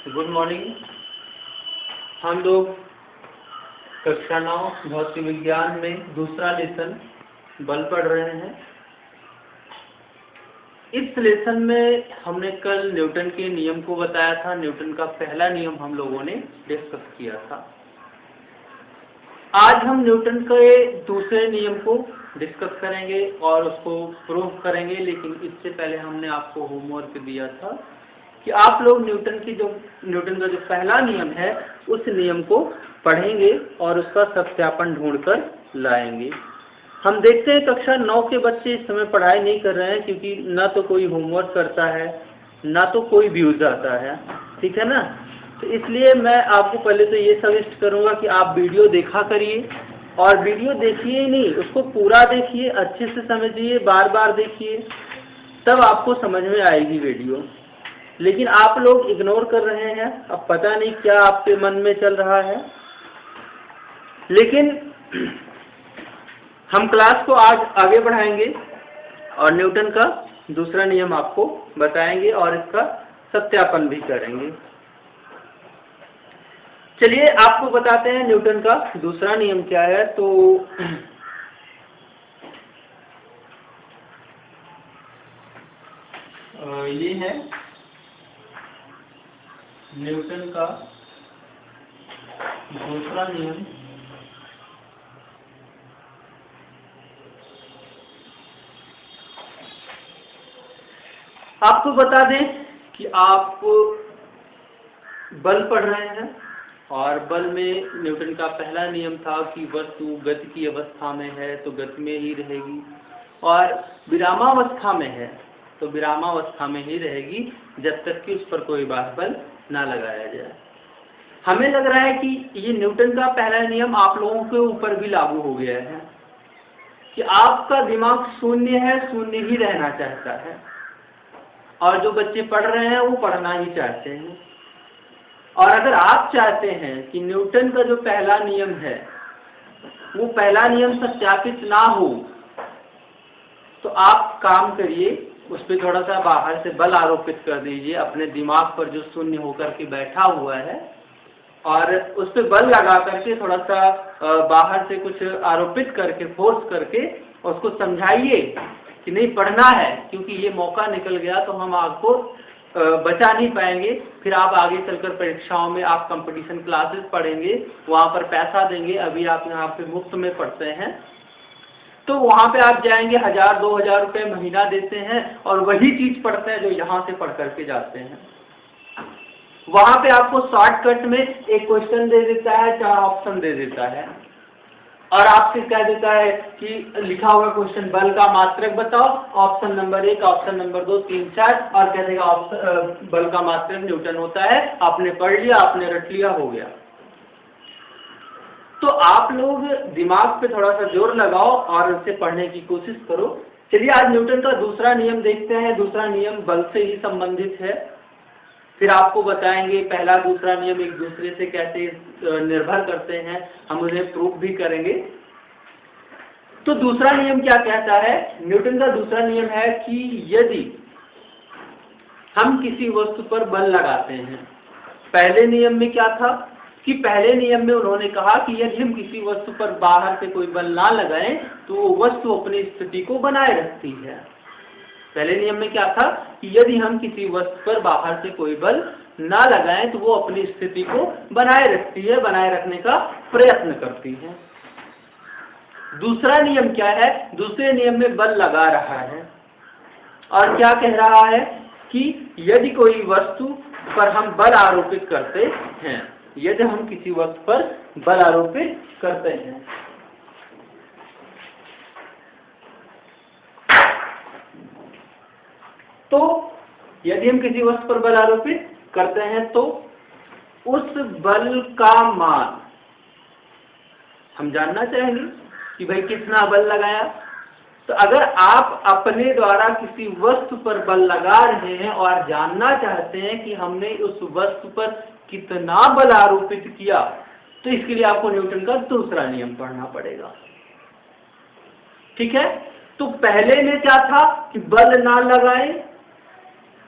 Good morning. हम लोग कक्षा 9 भौतिक विज्ञान में दूसरा लेसन बल पढ़ रहे हैं। इस लेसन में हमने कल न्यूटन के नियम को बताया था। न्यूटन का पहला नियम हम लोगों ने डिस्कस किया था। आज हम न्यूटन के दूसरे नियम को डिस्कस करेंगे और उसको प्रूव करेंगे, लेकिन इससे पहले हमने आपको होमवर्क दिया था कि आप लोग न्यूटन का जो पहला नियम है उस नियम को पढ़ेंगे और उसका सत्यापन ढूंढकर लाएंगे। हम देखते हैं कक्षा 9 के बच्चे इस समय पढ़ाई नहीं कर रहे हैं, क्योंकि ना तो कोई होमवर्क करता है ना तो कोई व्यूज आता है, ठीक है ना। तो इसलिए मैं आपको पहले तो ये सजेस्ट करूंगा कि आप वीडियो देखा करिए, और वीडियो देखिए ही नहीं, उसको पूरा देखिए, अच्छे से समझिए, बार बार देखिए, तब आपको समझ में आएगी वीडियो। लेकिन आप लोग इग्नोर कर रहे हैं। अब पता नहीं क्या आपके मन में चल रहा है, लेकिन हम क्लास को आज आगे बढ़ाएंगे और न्यूटन का दूसरा नियम आपको बताएंगे और इसका सत्यापन भी करेंगे। चलिए आपको बताते हैं न्यूटन का दूसरा नियम क्या है। तो ये है न्यूटन का दूसरा नियम। आपको बता दें कि आप बल पढ़ रहे हैं, और बल में न्यूटन का पहला नियम था कि वस्तु गति की अवस्था में है तो गति में ही रहेगी, और विरामावस्था में है तो विरामावस्था में ही रहेगी जब तक कि उस पर कोई बाह्य बल ना लगाया जाए। हमें लग रहा है कि ये न्यूटन का पहला नियम आप लोगों के ऊपर भी लागू हो गया है कि आपका दिमाग शून्य है, शून्य ही रहना चाहता है, और जो बच्चे पढ़ रहे हैं वो पढ़ना ही चाहते हैं। और अगर आप चाहते हैं कि न्यूटन का जो पहला नियम है वो पहला नियम सत्यापित ना हो, तो आप काम करिए, उस पर थोड़ा सा बाहर से बल आरोपित कर दीजिए अपने दिमाग पर जो शून्य होकर के बैठा हुआ है, और उस पर बल लगा करके थोड़ा सा बाहर से कुछ आरोपित करके, फोर्स करके उसको समझाइए कि नहीं पढ़ना है, क्योंकि ये मौका निकल गया तो हम आपको बचा नहीं पाएंगे। फिर आप आगे चलकर परीक्षाओं में आप कंपटीशन क्लासेस पढ़ेंगे, वहाँ पर पैसा देंगे। अभी आप यहाँ पे मुफ्त में पढ़ते हैं, तो वहाँ पे आप जाएंगे 1000-2000 रुपये महीना देते हैं और वही चीज़ पढ़ते हैं जो यहाँ से पढ़ करके जाते हैं। वहाँ पे आपको शॉर्टकट में एक क्वेश्चन दे देता है, 4 ऑप्शन दे देता है, और आपसे कह देता है कि लिखा हुआ क्वेश्चन बल का मात्रक बताओ, ऑप्शन नंबर 1, ऑप्शन नंबर 2, 3, 4, और कह देगा बल का मात्रक न्यूटन होता है। आपने पढ़ लिया, आपने रट लिया, हो गया। तो आप लोग दिमाग पे थोड़ा सा जोर लगाओ और उससे पढ़ने की कोशिश करो। चलिए आज न्यूटन का दूसरा नियम देखते हैं। दूसरा नियम बल से ही संबंधित है, फिर आपको बताएंगे पहला दूसरा नियम एक दूसरे से कैसे निर्भर करते हैं, हम उन्हें प्रूफ भी करेंगे। तो दूसरा नियम क्या कहता है? न्यूटन का दूसरा नियम है कि यदि हम किसी वस्तु पर बल लगाते हैं, पहले नियम में क्या था कि पहले नियम में उन्होंने कहा कि यदि हम किसी वस्तु पर बाहर से कोई बल ना लगाएं तो वो वस्तु अपनी स्थिति को बनाए रखती है। पहले नियम में क्या था कि यदि हम किसी वस्तु पर बाहर से कोई बल ना लगाएं तो वो अपनी स्थिति को बनाए रखती है, बनाए रखने का प्रयत्न करती है। दूसरा नियम क्या है? दूसरे नियम में बल लगा रहा है और क्या कह रहा है कि यदि कोई वस्तु पर हम बल आरोपित करते हैं, यदि हम किसी वस्तु पर बल आरोपित करते हैं, तो यदि हम किसी वस्तु पर बल आरोपित करते हैं तो उस बल का मान हम जानना चाहेंगे कि भाई कितना बल लगाया। तो अगर आप अपने द्वारा किसी वस्तु पर बल लगा रहे हैं और जानना चाहते हैं कि हमने उस वस्तु पर कितना बल आरोपित किया, तो इसके लिए आपको न्यूटन का दूसरा नियम पढ़ना पड़ेगा, ठीक है। तो पहले में क्या था कि बल ना लगाएं,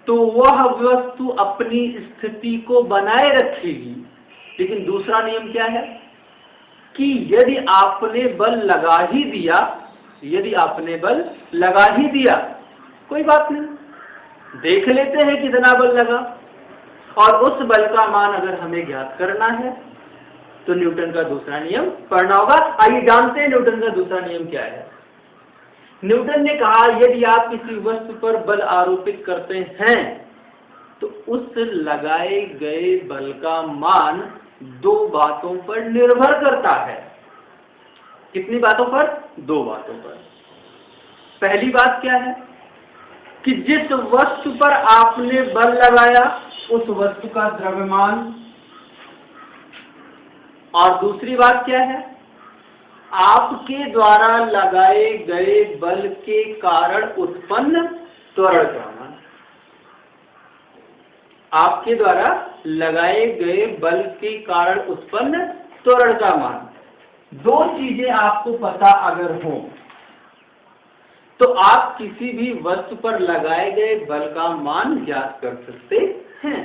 तो वह वस्तु अपनी स्थिति को बनाए रखेगी। लेकिन दूसरा नियम क्या है कि यदि आपने बल लगा ही दिया, यदि आपने बल लगा ही दिया, कोई बात नहीं, देख लेते हैं कितना बल लगा, और उस बल का मान अगर हमें ज्ञात करना है तो न्यूटन का दूसरा नियम पढ़ना होगा। आइए जानते हैं न्यूटन का दूसरा नियम क्या है। न्यूटन ने कहा यदि आप किसी वस्तु पर बल आरोपित करते हैं तो उस लगाए गए बल का मान दो बातों पर निर्भर करता है। कितनी बातों पर? दो बातों पर। पहली बात क्या है कि जिस वस्तु पर आपने बल लगाया उस वस्तु का द्रव्यमान, और दूसरी बात क्या है, आपके द्वारा लगाए गए बल के कारण उत्पन्न त्वरण का मान। आपके द्वारा लगाए गए बल के कारण उत्पन्न त्वरण का मान। दो चीजें आपको पता अगर हो तो आप किसी भी वस्तु पर लगाए गए बल का मान ज्ञात कर सकते हैं।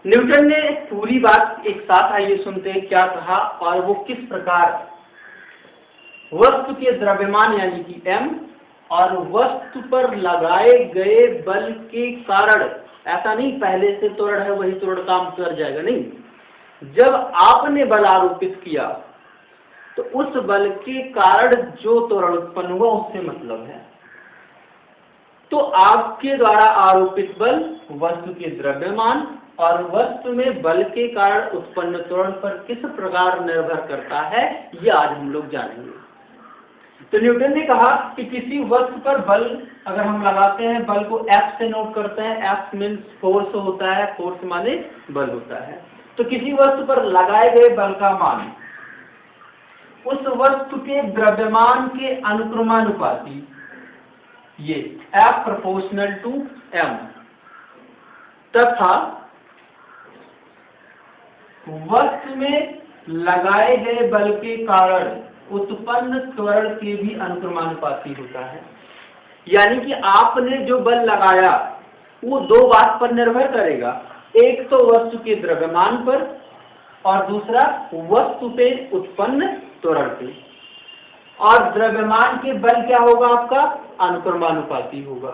न्यूटन ने पूरी बात एक साथ आइए सुनते हैं क्या कहा और वो किस प्रकार वस्तु के द्रव्यमान यानी कि m और वस्तु पर लगाए गए बल के कारण, ऐसा नहीं पहले से त्वरण है वही त्वरण काम कर जाएगा, नहीं, जब आपने बल आरोपित किया तो उस बल के कारण जो त्वरण उत्पन्न हुआ उससे मतलब है। तो आपके द्वारा आरोपित बल वस्तु के द्रव्यमान और वस्तु में बल के कारण उत्पन्न त्वरण पर किस प्रकार निर्भर करता है, ये आज हम लोग जानेंगे। तो न्यूटन ने कहा कि किसी वस्तु पर बल अगर हम लगाते हैं, बल को F से नोट करते हैं, F मीन्स फोर्स होता है, फोर्स माने बल होता है। तो किसी वस्तु पर लगाए गए बल का मान उस वस्तु के द्रव्यमान के अनुक्रमानुपाती, ये F प्रोपोर्शनल टू M, तथा वस्तु में लगाए गए बल के कारण उत्पन्न त्वरण के भी अनुक्रमानुपाती होता है। यानी कि आपने जो बल लगाया वो दो बात पर निर्भर करेगा, एक तो वस्तु के द्रव्यमान पर और दूसरा वस्तु पे उत्पन्न त्वरण पे। और द्रव्यमान के बल क्या होगा आपका? अनुक्रमानुपाती होगा।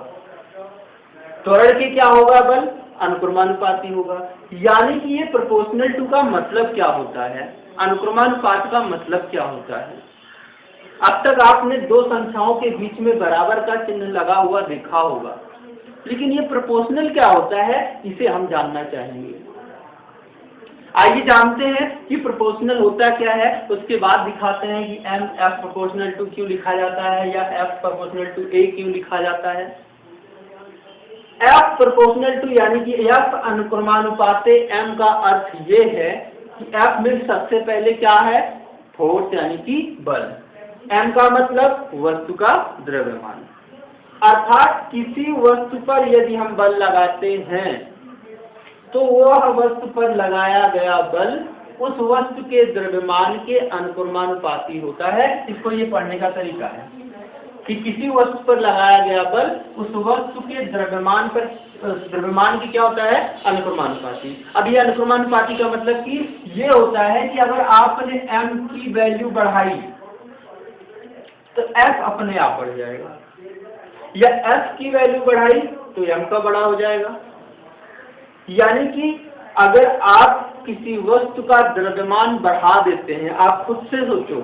त्वरण के क्या होगा? बल अनुक्रमानुपाती होगा। यानी कि ये प्रोपोर्शनल टू का मतलब क्या होता है, अनुक्रमानुपात का मतलब क्या होता है। अब तक आपने दो संख्याओं के बीच में बराबर का चिन्ह लगा हुआ देखा होगा, लेकिन ये प्रोपोर्शनल क्या होता है इसे हम जानना चाहेंगे। आइए जानते हैं कि प्रोपोर्शनल होता क्या है, उसके बाद दिखाते हैं कि m f प्रोपोर्शनल टू क्यों लिखा जाता है या f प्रोपोर्शनल टू a क्यों लिखा जाता है। f प्रोपोर्शनल टू यानी कि f अनुक्रमानुपाते m का अर्थ ये है कि f में सबसे पहले क्या है? फोर्स यानी कि बल। m का मतलब वस्तु का द्रव्यमान। अर्थात किसी वस्तु पर यदि हम बल लगाते हैं तो वह वस्तु पर लगाया गया बल उस वस्तु के द्रव्यमान के अनुक्रमानुपाती होता है। इसको ये पढ़ने का तरीका है कि किसी वस्तु पर लगाया गया बल उस वस्तु के द्रव्यमान पर, द्रव्यमान की क्या होता है? अनुक्रमानुपाती। अब ये अनुक्रमानुपाती का मतलब कि ये होता है कि अगर आपने m की वैल्यू बढ़ाई तो f अपने आप बढ़ जाएगा, या f की वैल्यू बढ़ाई तो m का बड़ा हो जाएगा। यानी कि अगर आप किसी वस्तु का द्रव्यमान बढ़ा देते हैं, आप खुद से सोचो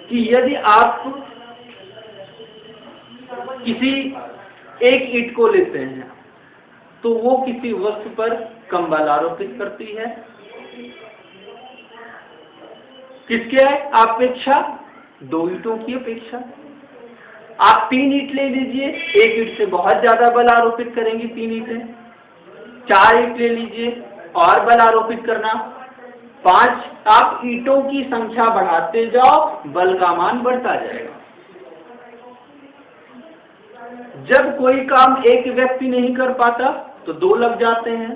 कि यदि आप किसी एक ईंट को लेते हैं तो वो किसी वस्तु पर कम बल आरोपित करती है, किसके अपेक्षा? दो ईंटों की अपेक्षा। आप 3 ईंट ले लीजिए, एक ईंट से बहुत ज्यादा बल आरोपित करेंगी 3 ईंटें। 4 ईंट ले लीजिए और बल आरोपित करना 5। आप ईंटों की संख्या बढ़ाते जाओ, बल का मान बढ़ता जाएगा। जब कोई काम एक व्यक्ति नहीं कर पाता तो 2 लग जाते हैं,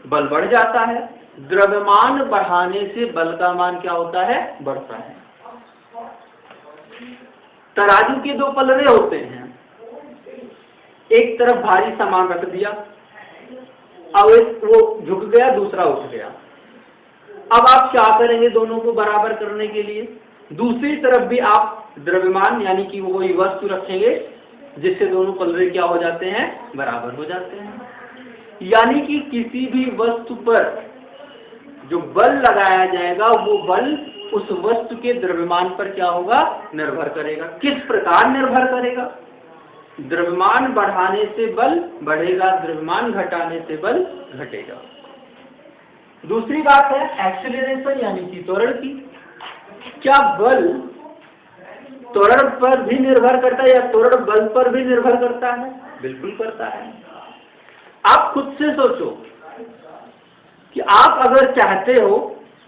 बल बढ़ जाता है। द्रव्यमान बढ़ाने से बल का मान क्या होता है? बढ़ता है। तराजू के 2 पलड़े होते हैं, एक तरफ भारी सामान रख दिया, अब वो झुक गया, दूसरा उठ गया। अब आप क्या करेंगे दोनों को बराबर करने के लिए? दूसरी तरफ भी आप द्रव्यमान यानी कि वो कोई वस्तु रखेंगे जिससे दोनों पल्ले क्या हो जाते हैं, बराबर हो जाते हैं। यानी कि किसी भी वस्तु पर जो बल लगाया जाएगा वो बल उस वस्तु के द्रव्यमान पर क्या होगा, निर्भर करेगा। किस प्रकार निर्भर करेगा? द्रव्यमान बढ़ाने से बल बढ़ेगा, द्रव्यमान घटाने से बल घटेगा। दूसरी बात है एक्सेलरेशन यानी कि त्वरण की। क्या बल त्वरण पर भी निर्भर करता है या त्वरण बल पर भी निर्भर करता है? बिल्कुल करता है। आप खुद से सोचो कि आप अगर चाहते हो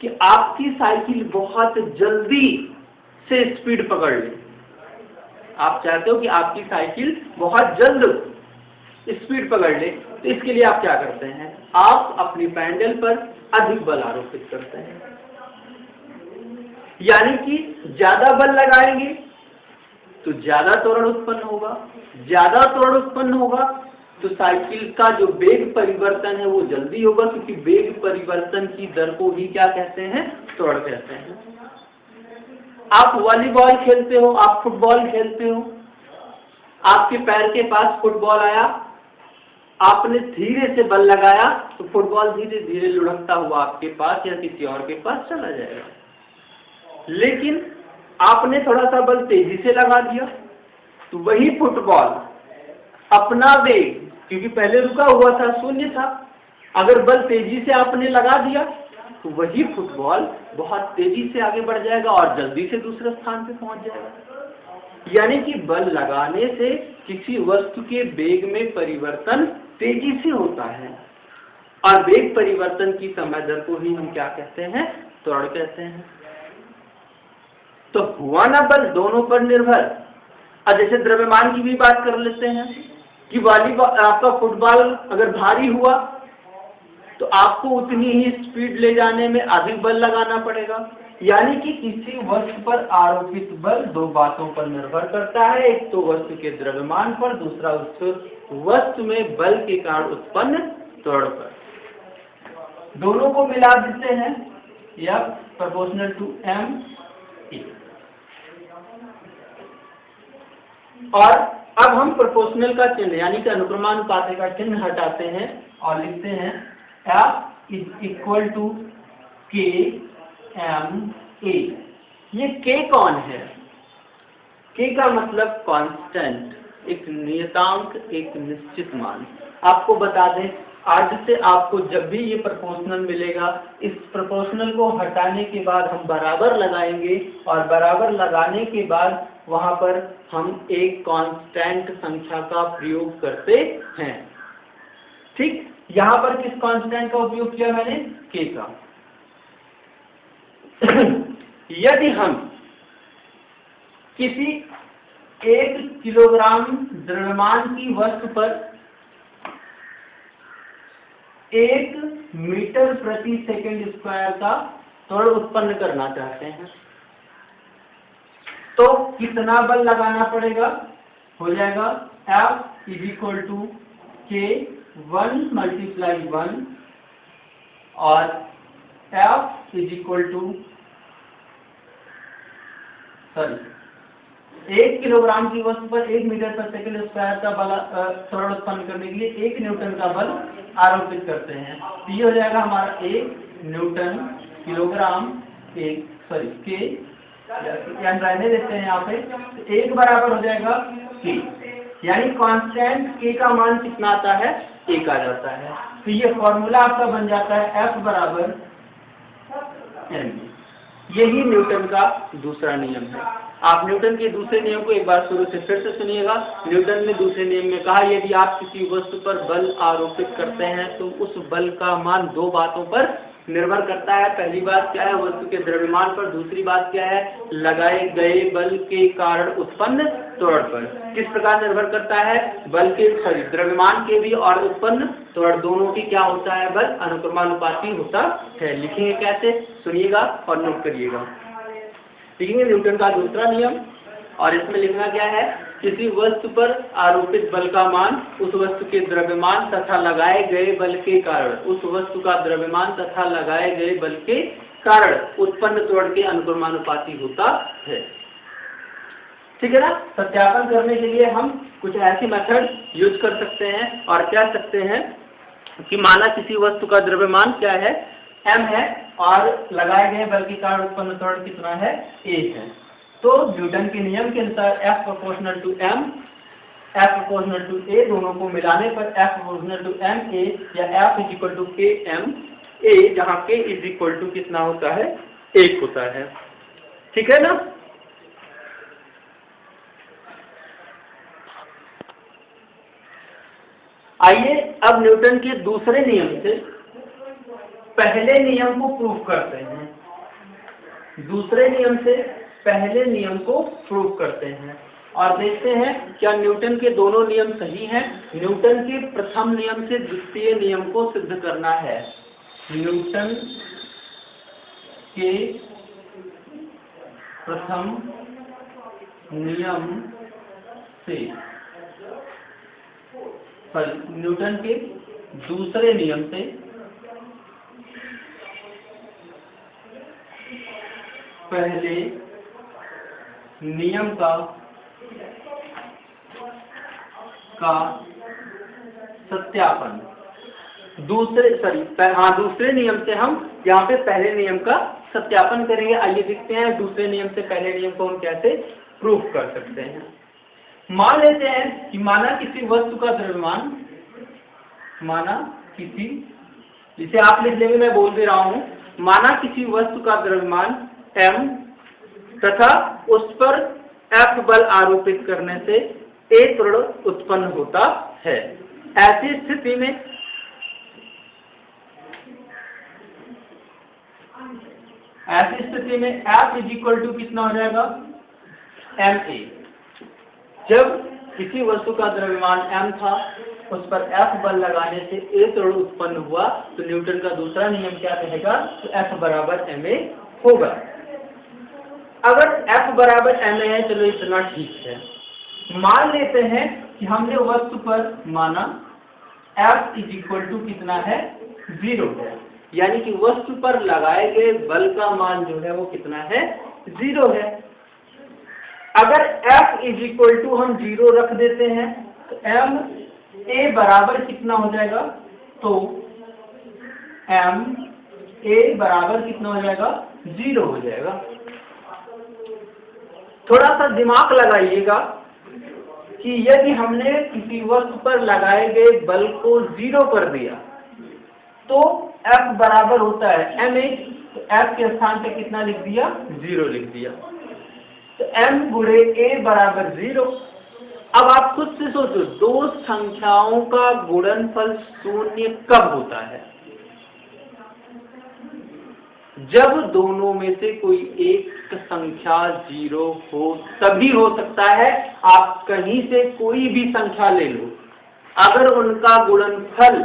कि आपकी साइकिल बहुत जल्दी से स्पीड पकड़ ले, आप चाहते हो कि आपकी साइकिल बहुत जल्द स्पीड पकड़ ले, तो इसके लिए आप क्या करते हैं? आप अपनी पैडल पर अधिक बल आरोपित करते हैं। यानी कि ज्यादा बल लगाएंगे तो ज्यादा त्वरण उत्पन्न होगा, ज्यादा त्वरण उत्पन्न होगा तो साइकिल का जो वेग परिवर्तन है वो जल्दी होगा, क्योंकि वेग परिवर्तन की दर को ही क्या कहते हैं, त्वरण कहते हैं। आप वॉलीबॉल खेलते हो, आप फुटबॉल खेलते हो, आपके पैर के पास फुटबॉल आया, आपने धीरे से बल लगाया तो फुटबॉल धीरे धीरे लुढ़कता हुआ आपके पास या किसी और के पास चला जाएगा। लेकिन आपने थोड़ा सा बल तेजी से लगा दिया तो वही फुटबॉल अपना वेग, क्योंकि पहले रुका हुआ था, शून्य था, अगर बल तेजी से आपने लगा दिया तो वही फुटबॉल बहुत तेजी से आगे बढ़ जाएगा और जल्दी से दूसरे स्थान पे पहुंच जाएगा। यानी कि बल लगाने से किसी वस्तु के वेग में परिवर्तन तेजी से होता है, और वेग परिवर्तन की समय दर को ही हम क्या कहते हैं, त्वरण कहते हैं। तो हुआ ना बल दोनों पर निर्भर। अब जैसे द्रव्यमान की भी बात कर लेते हैं कि वॉलीबॉल, आपका फुटबॉल अगर भारी हुआ तो आपको उतनी ही स्पीड ले जाने में अधिक बल लगाना पड़ेगा। यानी कि किसी वस्तु पर आरोपित बल दो बातों पर निर्भर करता है, एक तो वस्तु के द्रव्यमान पर, दूसरा उस वस्तु में बल के कारण उत्पन्न त्वरण पर। दोनों को मिला देते हैं या प्रोपोर्शनल टू एम। और अब हम प्रोपोर्शनल का चिन्ह यानी कि अनुक्रमानुपाती का चिन्ह हटाते हैं और लिखते हैं F इज इक्वल टू के एम ए। ये के कौन है? के का मतलब कांस्टेंट, एक नियतांक, एक निश्चित मान। आपको बता दें, आज से आपको जब भी ये प्रोपोर्शनल मिलेगा, इस प्रोपोर्शनल को हटाने के बाद हम बराबर लगाएंगे और बराबर लगाने के बाद वहां पर हम एक कांस्टेंट संख्या का प्रयोग करते हैं। ठीक, यहां पर किस कांस्टेंट का उपयोग किया मैंने? के का। यदि हम किसी 1 किलोग्राम द्रव्यमान की वस्तु पर 1 मीटर प्रति सेकंड स्क्वायर का त्वरण उत्पन्न करना चाहते हैं तो कितना बल लगाना पड़ेगा? हो जाएगा F इज इक्वल टू के 1 × 1 और F is equal to 1 kilogram की वस्तु पर 1 मीटर पर सेकंड स्क्वायर का बल त्वरण उत्पन्न करने के लिए 1 न्यूटन का बल आरोपित करते हैं। तो ये हो जाएगा हमारा 1 न्यूटन किलोग्राम के रहने देते हैं यहाँ पे, तो 1 बराबर हो जाएगा के, यानी कांस्टेंट के का मान कितना आता है? 1 आ जाता है। तो ये फॉर्मूला आपका बन जाता है F बराबर m। यही न्यूटन का दूसरा नियम है। आप न्यूटन के दूसरे नियम को एक बार शुरू से फिर से सुनिएगा। न्यूटन ने दूसरे नियम में कहा, यदि आप किसी वस्तु पर बल आरोपित करते हैं तो उस बल का मान दो बातों पर निर्भर करता है। पहली बात क्या है? वस्तु के द्रव्यमान पर। दूसरी बात क्या है? लगाए गए बल के कारण उत्पन्न त्वरण पर। किस प्रकार निर्भर करता है? बल के द्रव्यमान के भी और उत्पन्न त्वरण दोनों की क्या होता है? बल अनुक्रमानुपाती होता है। लिखेंगे कैसे? सुनिएगा और नोट करिएगा। लिखेंगे न्यूटन का दूसरा नियम और इसमें लिखना क्या है किसी वस्तु पर आरोपित बल का मान उस वस्तु के द्रव्यमान तथा लगाए गए बल के कारण, उस वस्तु का द्रव्यमान तथा लगाए गए बल के कारण उत्पन्न त्वरण के अनुक्रमानुपाती होता है। ठीक है ना। सत्यापन करने के लिए हम कुछ ऐसी मेथड यूज कर सकते हैं और कह सकते हैं कि माना किसी वस्तु का द्रव्यमान क्या है, m है, और लगाए गए बल के कारण उत्पन्न त्वरण कितना है, a है। तो न्यूटन के नियम के अनुसार F proportional to m, F proportional to a, दोनों को मिलाने पर F proportional to m a या F is equal to k m a, जहाँ k इज इक्वल टू कितना होता है, 1 होता है। ठीक है ना। आइए अब न्यूटन के दूसरे नियम से पहले नियम को प्रूव करते हैं। दूसरे नियम से पहले नियम को प्रूव करते हैं और देखते हैं क्या न्यूटन के दोनों नियम सही हैं। न्यूटन के प्रथम नियम से द्वितीय नियम को सिद्ध करना है। न्यूटन के प्रथम नियम से, न्यूटन के दूसरे नियम से पहले नियम का सत्यापन, दूसरे नियम से हम यहाँ पे पहले नियम का सत्यापन करेंगे। आइए देखते हैं दूसरे नियम से पहले नियम को हम कैसे प्रूफ कर सकते हैं। मान लेते हैं कि माना किसी वस्तु का द्रव्यमान, माना किसी, जिसे आप लिख लेंगे, मैं बोल दे रहा हूं, माना किसी वस्तु का द्रव्यमान m तथा उस पर F बल आरोपित करने से a त्वरण उत्पन्न होता है। ऐसी स्थिति में F इज इक्वल टू कितना हो जाएगा, ma। जब किसी वस्तु का द्रव्यमान m था, उस पर F बल लगाने से a त्वरण उत्पन्न हुआ, तो न्यूटन का दूसरा नियम क्या कहेगा, तो F बराबर ma होगा। अगर F बराबर ma है, चलो इतना ठीक है। मान लेते हैं कि हमने वस्तु पर माना F इज इक्वल टू कितना है, 0 है, यानी कि वस्तु पर लगाए गए बल का मान जो है वो कितना है, 0 है। अगर F इज इक्वल टू हम 0 रख देते हैं तो m a बराबर कितना हो जाएगा, तो m a बराबर कितना हो जाएगा, 0 हो जाएगा। थोड़ा सा दिमाग लगाइएगा कि यदि हमने किसी वस्तु पर लगाए गए बल को 0 कर दिया तो F बराबर होता है ma, तो F के स्थान पे कितना लिख दिया, 0 लिख दिया, तो m गुणे a बराबर 0। अब आप खुद से सोचो, दो संख्याओं का गुणनफल शून्य कब होता है, जब दोनों में से कोई एक संख्या 0 हो, तभी हो सकता है। आप कहीं से कोई भी संख्या ले लो, अगर उनका गुणनफल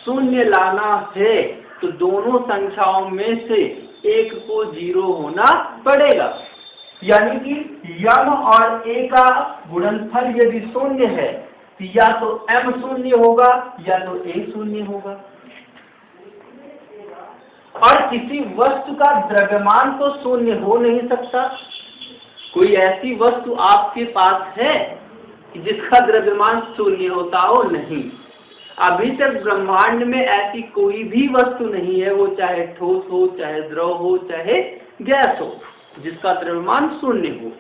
शून्य लाना है तो दोनों संख्याओं में से एक को 0 होना पड़ेगा। यानी कि m और a का गुणनफल यदि शून्य है तो या तो m शून्य होगा या तो a शून्य होगा। और किसी वस्तु का द्रव्यमान तो शून्य हो नहीं सकता। कोई ऐसी वस्तु आपके पास है जिसका द्रव्यमान शून्य होता हो, नहीं। अभी तक ब्रह्मांड में ऐसी कोई भी वस्तु नहीं है, वो चाहे ठोस हो, चाहे द्रव हो, चाहे गैस हो, जिसका द्रव्यमान शून्य हो।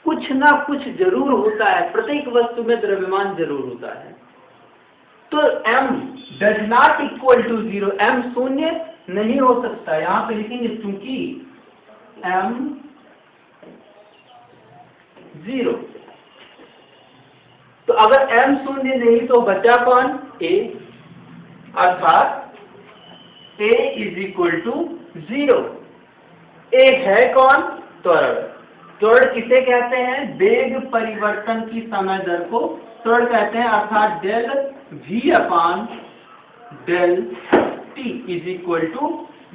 कुछ ना कुछ जरूर होता है, प्रत्येक वस्तु में द्रव्यमान जरूर होता है। तो m does not equal to 0, m शून्य नहीं हो सकता। यहाँ पे लिखेंगे क्योंकि m 0। तो अगर m शून्य नहीं तो बचा कौन, a, अर्थात a is equal to 0। a है कौन, त्वरण। त्वरण किसे कहते हैं, वेग परिवर्तन की समय दर को त्वरण कहते हैं, अर्थात del v upon del t is equal to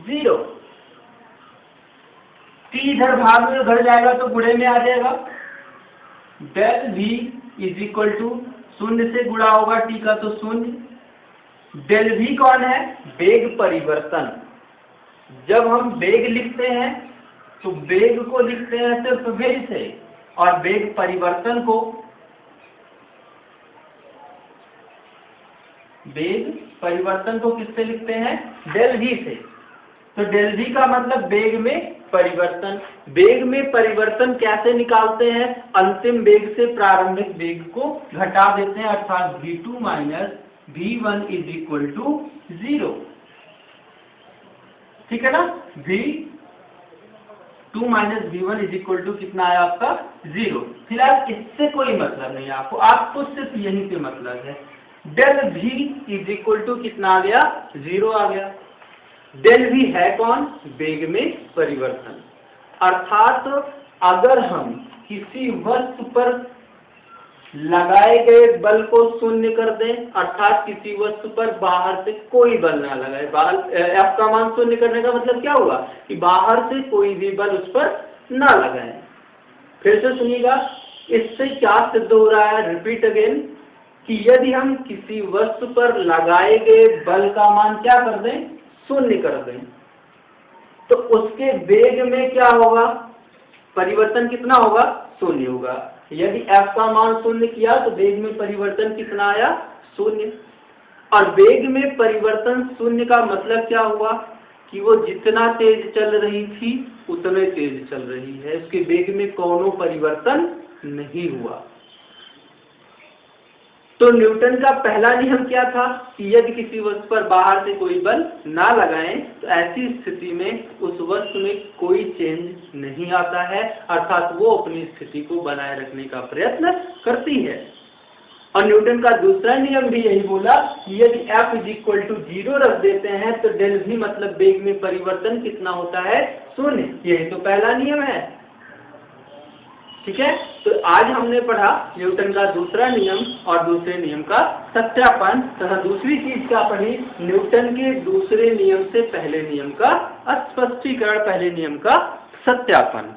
0। t इधर भाग में घट जाएगा तो गुणे में आ जाएगा, del v is equal to, शून्य से गुणा होगा टी का तो शून्य। डेल वी कौन है? वेग परिवर्तन। जब हम वेग लिखते हैं तो वेग को लिखते हैं सिर्फ वेग से, और वेग परिवर्तन को, वेग परिवर्तन को किससे लिखते हैं? डेल वी से। तो डेल वी का मतलब वेग में परिवर्तन। वेग में परिवर्तन कैसे निकालते हैं? अंतिम वेग से प्रारंभिक वेग को घटा देते हैं, अर्थात v2 minus v1 is equal to 0। ठीक है ना? v2 minus v1 is equal to कितना आया आपका? 0। फिलहाल इससे कोई मतलब नहीं आपको सिर्फ यहीं पे मतलब है। Del v is equal to कितना आ गया? 0 आ गया। डेल वी है कौन? वेग में परिवर्तन। अर्थात अगर हम किसी वस्तु पर लगाए गए बल को शून्य कर दें, अर्थात किसी वस्तु पर बाहर से कोई बल ना लगाए, F का मान शून्य करने का मतलब क्या होगा? कि बाहर से कोई भी बल उस पर ना लगाए। फिर से सुनिएगा, इससे क्या सिद्ध हो रहा है? रिपीट अगेन, कि यदि हम किसी वस्तु पर लगाए गए बल का मान क्या कर दें? शून्य कर दें, तो उसके वेग में क्या होगा? परिवर्तन कितना होगा? शून्य होगा। यदि F का मान शून्य किया तो वेग में परिवर्तन कितना आया? शून्य। और वेग में परिवर्तन शून्य का मतलब क्या हुआ? कि वो जितना तेज चल रही थी उतने तेज चल रही है, उसके वेग में कोनो परिवर्तन नहीं हुआ। तो न्यूटन का पहला नियम क्या था? कि यदि किसी वस्तु पर बाहर से कोई बल ना लगाएं तो ऐसी स्थिति में उस वस्तु में कोई चेंज नहीं आता है, अर्थात वो अपनी स्थिति को बनाए रखने का प्रयत्न करती है। और न्यूटन का दूसरा नियम भी यही बोला कि यदि F इज इक्वल टू 0 रख देते हैं तो डेल भी मतलब वेग में परिवर्तन कितना होता है? शून्य। यही तो पहला नियम है। ठीक है, तो आज हमने पढ़ा न्यूटन का दूसरा नियम और दूसरे नियम का सत्यापन तथा दूसरी चीज क्या पढ़ी? न्यूटन के दूसरे नियम से पहले नियम का स्पष्टीकरण, पहले नियम का सत्यापन।